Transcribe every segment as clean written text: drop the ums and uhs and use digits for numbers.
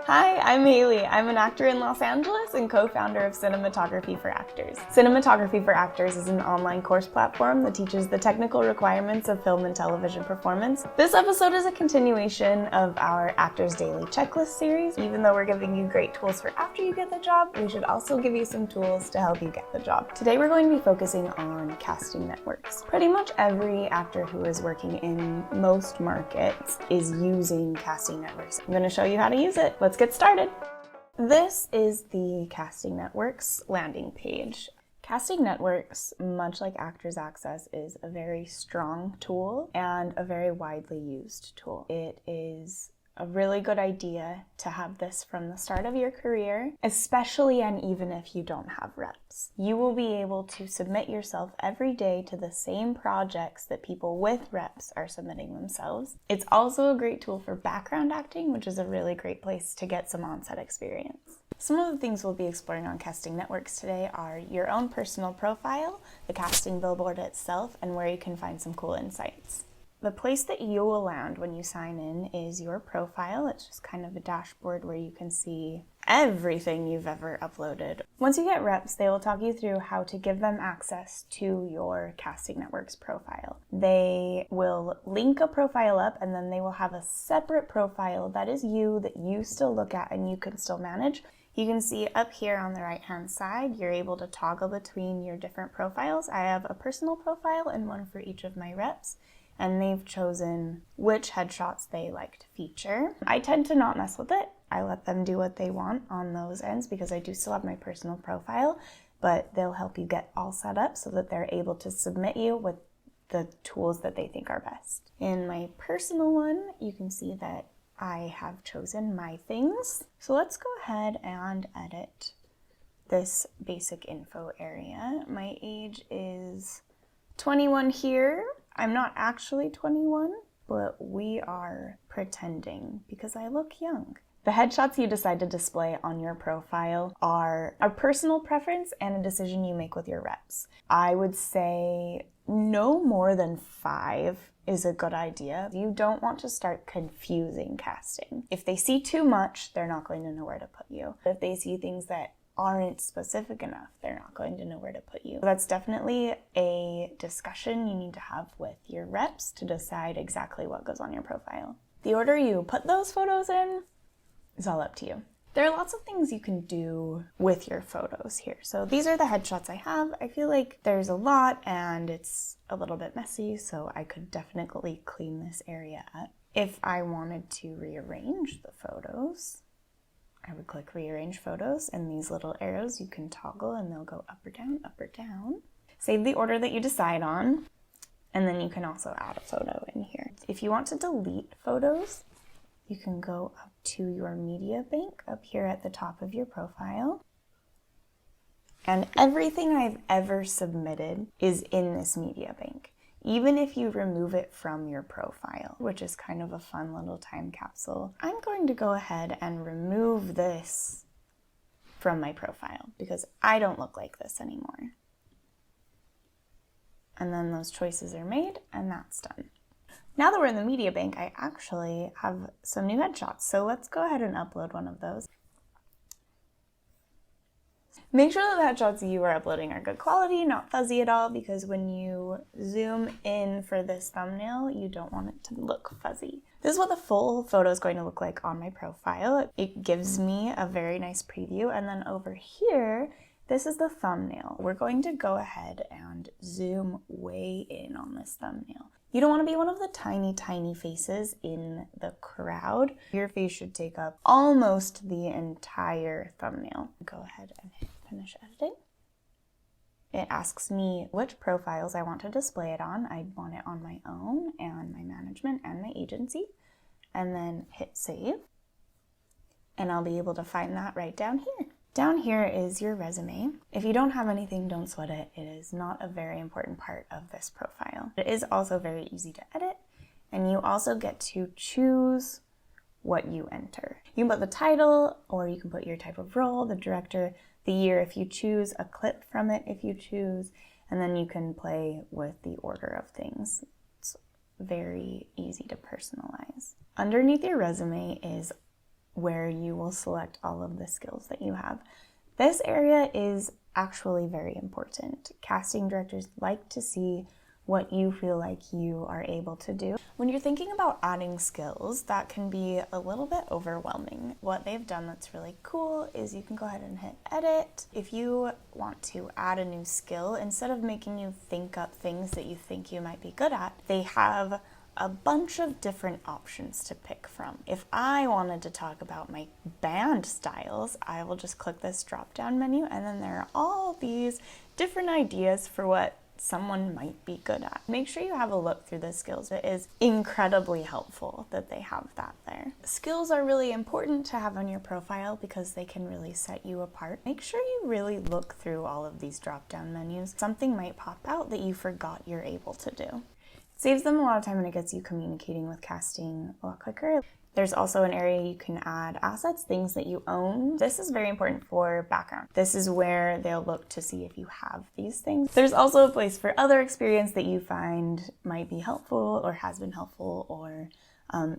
Hi, I'm Haley. I'm an actor in Los Angeles and co-founder of Cinematography for Actors. Cinematography for Actors is an online course platform that teaches the technical requirements of film and television performance. This episode is a continuation of our Actors Daily Checklist series. Even though we're giving you great tools for after you get the job, we should also give you some tools to help you get the job. Today we're going to be focusing on casting networks. Pretty much every actor who is working in most markets is using casting networks. I'm going to show you how to use it. Let's get started. This is the Casting Networks landing page. Casting Networks, much like Actors Access, is a very strong tool and a very widely used tool. It is a really good idea to have this from the start of your career, especially and even if you don't have reps. You will be able to submit yourself every day to the same projects that people with reps are submitting themselves. It's also a great tool for background acting, which is a really great place to get some on-set experience. Some of the things we'll be exploring on Casting Networks today are your own personal profile, the casting billboard itself, and where you can find some cool insights. The place that you will land when you sign in is your profile. It's just kind of a dashboard where you can see everything you've ever uploaded. Once you get reps, they will talk you through how to give them access to your Casting Networks profile. They will link a profile up and then they will have a separate profile that is you, that you still look at and you can still manage. You can see up here on the right-hand side, you're able to toggle between your different profiles. I have a personal profile and one for each of my reps, and they've chosen which headshots they like to feature. I tend to not mess with it. I let them do what they want on those ends because I do still have my personal profile, but they'll help you get all set up so that they're able to submit you with the tools that they think are best. In my personal one, you can see that I have chosen my things. So let's go ahead and edit this basic info area. My age is 21 here. I'm not actually 21, but we are pretending because I look young. The headshots you decide to display on your profile are a personal preference and a decision you make with your reps. I would say no more than 5 is a good idea. You don't want to start confusing casting. If they see too much, they're not going to know where to put you. If they see things that aren't specific enough, they're not going to know where to put you. That's definitely a discussion you need to have with your reps to decide exactly what goes on your profile. The order you put those photos in is all up to you. There are lots of things you can do with your photos here. So these are the headshots I have. I feel like there's a lot and it's a little bit messy, so I could definitely clean this area up. If I wanted to rearrange the photos, I would click rearrange photos, and these little arrows you can toggle and they'll go up or down, up or down. Save the order that you decide on, and then you can also add a photo in here. If you want to delete photos, you can go up to your media bank up here at the top of your profile. And everything I've ever submitted is in this media bank, even if you remove it from your profile, which is kind of a fun little time capsule. I'm going to go ahead and remove this from my profile because I don't look like this anymore. And then those choices are made and that's done. Now that we're in the media bank, I actually have some new headshots. So let's go ahead and upload one of those. Make sure that the headshots you are uploading are good quality, not fuzzy at all, because when you zoom in for this thumbnail, you don't want it to look fuzzy. This is what the full photo is going to look like on my profile. It gives me a very nice preview. And then over here, this is the thumbnail. We're going to go ahead and zoom way in on this thumbnail. You don't want to be one of the tiny, tiny faces in the crowd. Your face should take up almost the entire thumbnail. Go ahead and hit finish editing. It asks me which profiles I want to display it on. I want it on my own and my management and my agency. And then hit save. And I'll be able to find that right down here. Down here is your resume. If you don't have anything, don't sweat it. It is not a very important part of this profile. It is also very easy to edit, and you also get to choose what you enter. You can put the title, or you can put your type of role, the director, the year if you choose, a clip from it if you choose, and then you can play with the order of things. It's very easy to personalize. Underneath your resume is where you will select all of the skills that you have. This area is actually very important. Casting directors like to see what you feel like you are able to do. When you're thinking about adding skills, that can be a little bit overwhelming. What they've done that's really cool is you can go ahead and hit edit. If you want to add a new skill, instead of making you think up things that you think you might be good at, they have a bunch of different options to pick from. If I wanted to talk about my band styles, I will just click this drop-down menu, and then there are all these different ideas for what someone might be good at. Make sure you have a look through the skills. It is incredibly helpful that they have that there. Skills are really important to have on your profile because they can really set you apart. Make sure you really look through all of these drop-down menus. Something might pop out that you forgot you're able to do. Saves them a lot of time and it gets you communicating with casting a lot quicker. There's also an area you can add assets, things that you own. This is very important for background. This is where they'll look to see if you have these things. There's also a place for other experience that you find might be helpful or has been helpful, or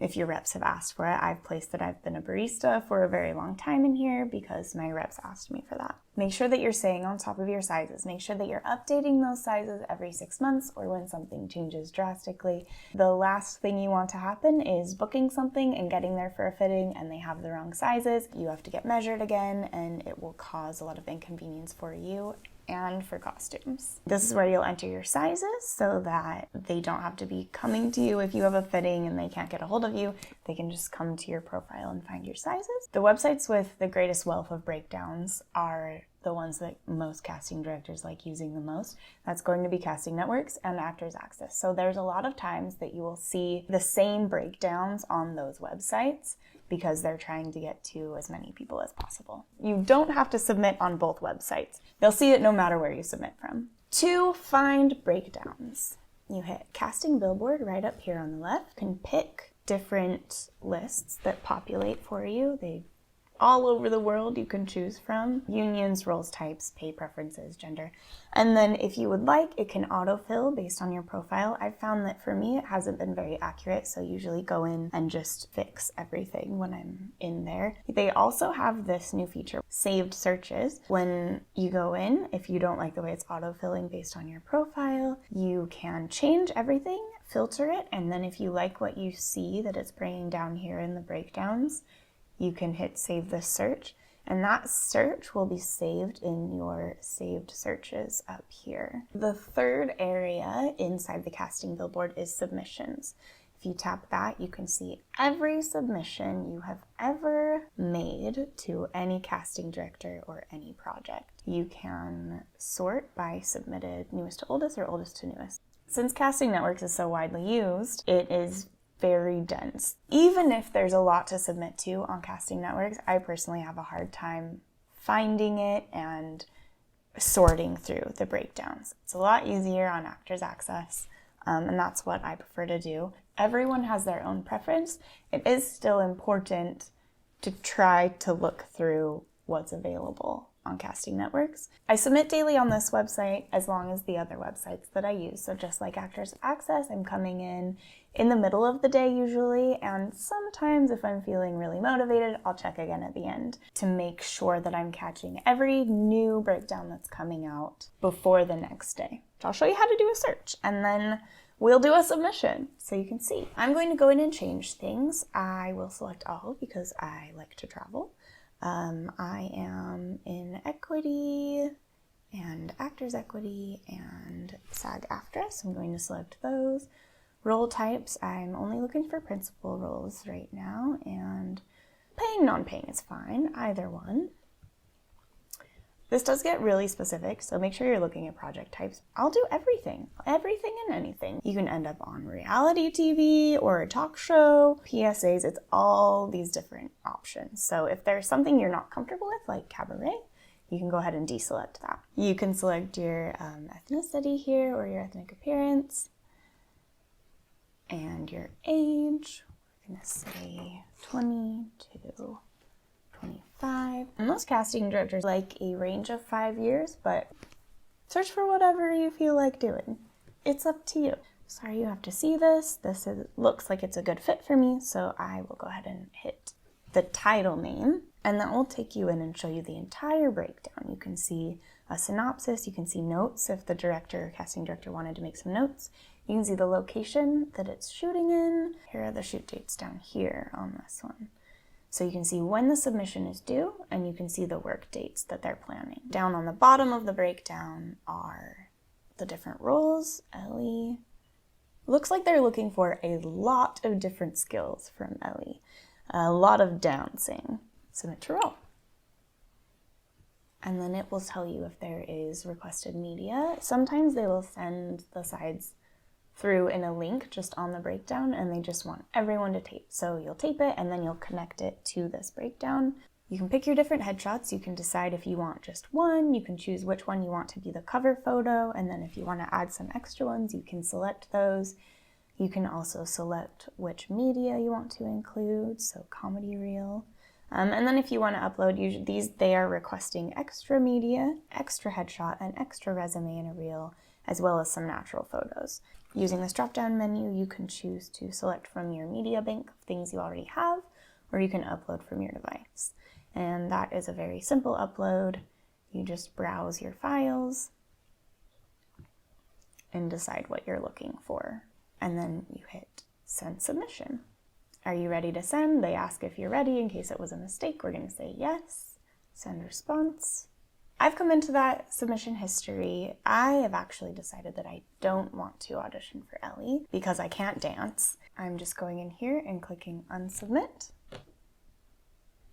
if your reps have asked for it. I've placed that I've been a barista for a very long time in here because my reps asked me for that. Make sure that you're staying on top of your sizes. Make sure that you're updating those sizes every 6 months or when something changes drastically. The last thing you want to happen is booking something and getting there for a fitting and they have the wrong sizes. You have to get measured again and it will cause a lot of inconvenience for you and for costumes. This is where you'll enter your sizes so that they don't have to be coming to you if you have a fitting and they can't get a hold of you. They can just come to your profile and find your sizes. The websites with the greatest wealth of breakdowns are the ones that most casting directors like using the most. That's going to be Casting Networks and Actors Access. So there's a lot of times that you will see the same breakdowns on those websites because they're trying to get to as many people as possible. You don't have to submit on both websites. They'll see it no matter where you submit from. To find breakdowns, you hit Casting Billboard right up here on the left. You can pick different lists that populate for you. They all over the world you can choose from. Unions, roles types, pay preferences, gender. And then if you would like, it can autofill based on your profile. I've found that for me, it hasn't been very accurate, so usually go in and just fix everything when I'm in there. They also have this new feature, saved searches. When you go in, if you don't like the way it's autofilling based on your profile, you can change everything, filter it, and then if you like what you see that it's bringing down here in the breakdowns, you can hit save this search, and that search will be saved in your saved searches up here. The third area inside the casting billboard is submissions. If you tap that, you can see every submission you have ever made to any casting director or any project. You can sort by submitted newest to oldest or oldest to newest. Since Casting Networks is so widely used, it is very dense. Even if there's a lot to submit to on Casting Networks, I personally have a hard time finding it and sorting through the breakdowns. It's a lot easier on Actors Access, and that's what I prefer to do. Everyone has their own preference. It is still important to try to look through what's available on Casting Networks. I submit daily on this website as long as the other websites that I use. So just like Actors Access, I'm coming in the middle of the day usually, and sometimes if I'm feeling really motivated, I'll check again at the end to make sure that I'm catching every new breakdown that's coming out before the next day. I'll show you how to do a search, and then we'll do a submission so you can see. I'm going to go in and change things. I will select all because I like to travel. I am in equity and actors equity and SAG-AFTRA, so I'm going to select those. Role types, I'm only looking for principal roles right now, and paying, non-paying is fine, either one. This does get really specific, so make sure you're looking at project types. I'll do everything and anything. You can end up on reality TV or a talk show, PSAs, it's all these different options. So if there's something you're not comfortable with, like cabaret, you can go ahead and deselect that. You can select your ethnicity here or your ethnic appearance and your age. We're gonna say 20 to 25. Most casting directors like a range of 5 years, but search for whatever you feel like doing. It's up to you. Sorry you have to see this. Looks like it's a good fit for me, so I will go ahead and hit the title name, and that will take you in and show you the entire breakdown. You can see a synopsis, you can see notes if the director or casting director wanted to make some notes. You can see the location that it's shooting in. Here are the shoot dates down here on this one. So you can see when the submission is due, and you can see the work dates that they're planning. Down on the bottom of the breakdown are the different roles. Ellie. Looks like they're looking for a lot of different skills from Ellie. A lot of dancing. Submit to role. And then it will tell you if there is requested media. Sometimes they will send the sides through in a link just on the breakdown, and they just want everyone to tape. So you'll tape it and then you'll connect it to this breakdown. You can pick your different headshots. You can decide if you want just one. You can choose which one you want to be the cover photo, and then if you want to add some extra ones, you can select those. You can also select which media you want to include, so comedy reel. And then if you want to upload, they are requesting extra media, extra headshot, an extra resume and a reel, as well as some natural photos. Using this drop-down menu, you can choose to select from your media bank of things you already have, or you can upload from your device. And that is a very simple upload. You just browse your files and decide what you're looking for. And then you hit send submission. Are you ready to send? They ask if you're ready. In case it was a mistake, we're going to say yes. Send response. I've come into that submission history. I have actually decided that I don't want to audition for Ellie because I can't dance. I'm just going in here and clicking unsubmit.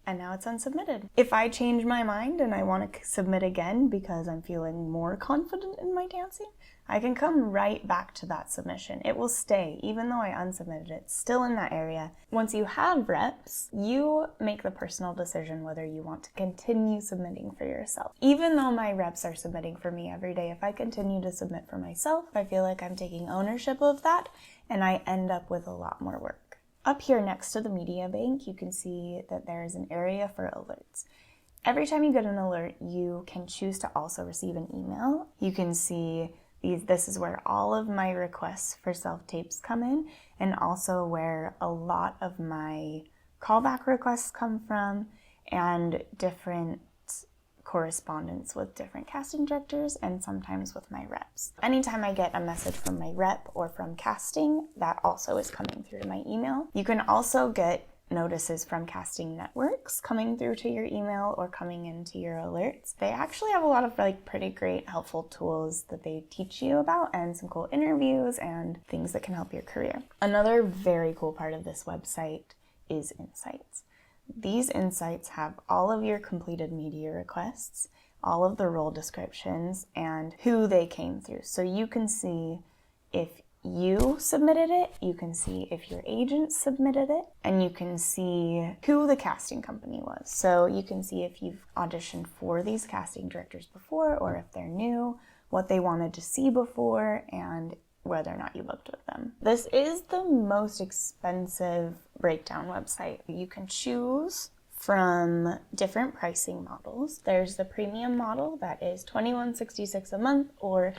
And now it's unsubmitted. If I change my mind and I want to submit again because I'm feeling more confident in my dancing, I can come right back to that submission. It will stay, even though I unsubmitted it, still in that area. Once you have reps, you make the personal decision whether you want to continue submitting for yourself. Even though my reps are submitting for me every day, if I continue to submit for myself, I feel like I'm taking ownership of that, and I end up with a lot more work. Up here next to the media bank, you can see that there is an area for alerts. Every time you get an alert, you can choose to also receive an email. You can see this is where all of my requests for self-tapes come in, and also where a lot of my callback requests come from, and different correspondence with different casting directors, and sometimes with my reps. Anytime I get a message from my rep or from casting, that also is coming through to my email. You can also get notices from casting networks coming through to your email or coming into your alerts. They actually have a lot of pretty great helpful tools that they teach you about, and some cool interviews and things that can help your career. Another very cool part of this website is insights. These insights have all of your completed media requests, all of the role descriptions, and who they came through. So you can see if you submitted it, you can see if your agent submitted it, and you can see who the casting company was. So you can see if you've auditioned for these casting directors before, or if they're new, what they wanted to see before, and whether or not you booked with them. This is the most expensive breakdown website. You can choose from different pricing models. There's the premium model that is $21.66 a month, or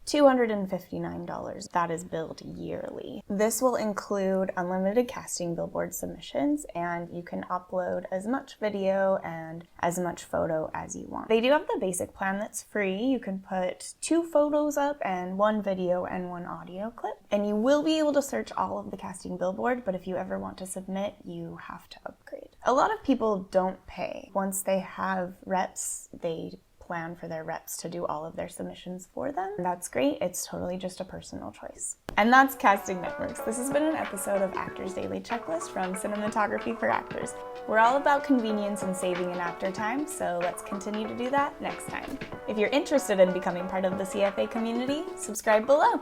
$259. That is billed yearly. This will include unlimited casting billboard submissions, and you can upload as much video and as much photo as you want. They do have the basic plan that's free. You can put 2 photos up and 1 video and 1 audio clip, and you will be able to search all of the casting billboard, but if you ever want to submit, you have to upgrade. A lot of people don't pay. Once they have reps, they plan for their reps to do all of their submissions for them. That's great. It's totally just a personal choice. And that's Casting Networks. This has been an episode of Actors Daily Checklist from Cinematography for Actors. We're all about convenience and saving an actor time, so let's continue to do that next time. If you're interested in becoming part of the CFA community, subscribe below.